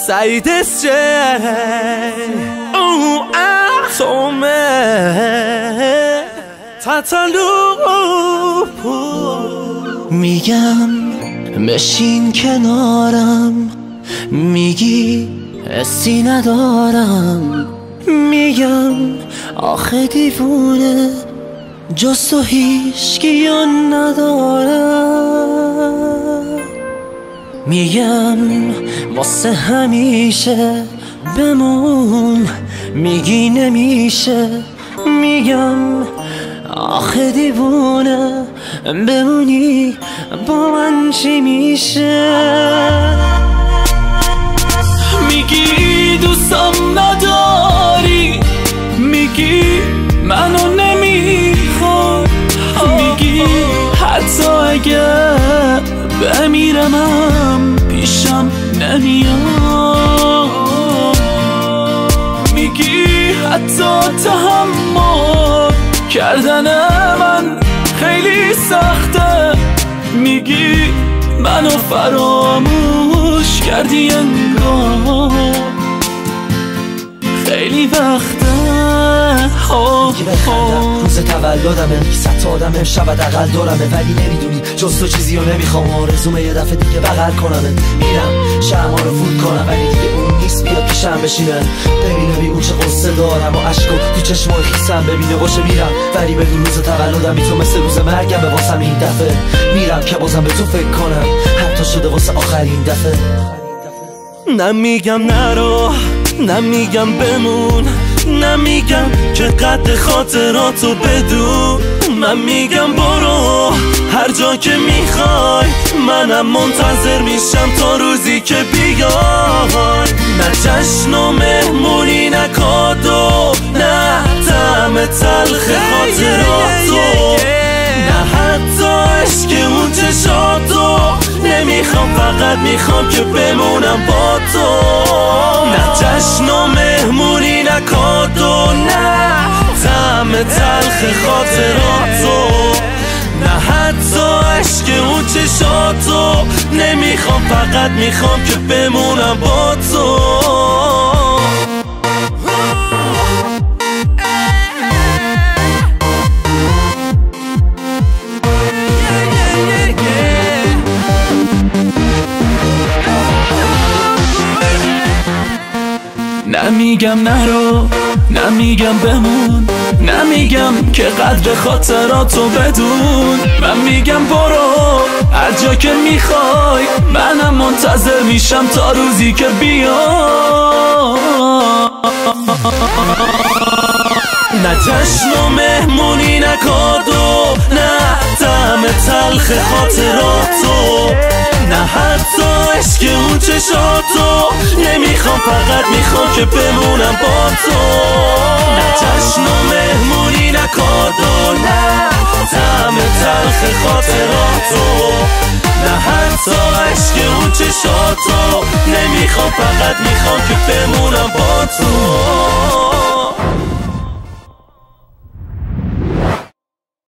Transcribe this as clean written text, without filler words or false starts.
Say this تو میگم بشین کنارم، میگی حسی ندارم. میگم آخه دیوونه جز تو هیچکی ندارم. میگم واسه همیشه بمون، میگی نمیشه. میگم آخه دیوونه بمونی با من چی میشه؟ میگی دوستم نداری، میگی منو نمیخوای، میگی حتی اگر بمیرمم پیشم نمیاد. میگی حتی تحمل کردن من خیلی سخته، میگی منو فراموش کردی انگار خیلی وقته. میگی بخندم روز تولدمه، 100 تا آدم امشب حداقل دورمه، ولی نمیدونی جز تو چیزی رو نمیخوام. آرزومه یه دفعه دیگه بغل کنمت، میرم شمع رو فوت کنم ولی دیگه اون نیست بیاد پیشم بشینه. ببینه بی اون چه قصه دارم و عشقو تو چشمای خیسم ببینه باشه میرم، ولی بدون روز تولدم بی تو مثل روز مرگم به واسم این دفعه. میرم که بازم به تو فکر کنم حتی شده واسه آخرین دفعه. نمیگم نرو، نمیگم بمون، نمیگم که قد خاطراتو بدون. من میگم برو هر جا که میخوای، منم منتظر میشم تا روزی که بیای. نه جشن و مهمونی، نه کادو، نه طعم تلخ خاطراتو، نه حتی عشق اون چشاتو. نمیخوام، فقط میخوام که بمونم با تو. نه جشن و مهمونی، نه کادو، نه طعم تلخ خاطراتو، نه حتی عشق اون چشاتو. نمیخوام، فقط میخوام که بمونم با تو. نمیگم نرو، نمیگم بمون، نمیگم که قدر خاطراتو بدون. من میگم برو هر جا که میخوای، منم منتظر میشم تا روزی که بیای. نه جشن و مهمونی، نه کادو، نه طعم تلخ خاطراتو، نه حتی عشق اون چشاتو. نمیخوام، فقط میخوام که بمونم با تو. نه جشن و مهمونی، نه کادو، نه طعم تلخ خاطراتو، نه حتی عشق اون چشاتو. نمیخوام، فقط میخوام که بمونم با تو.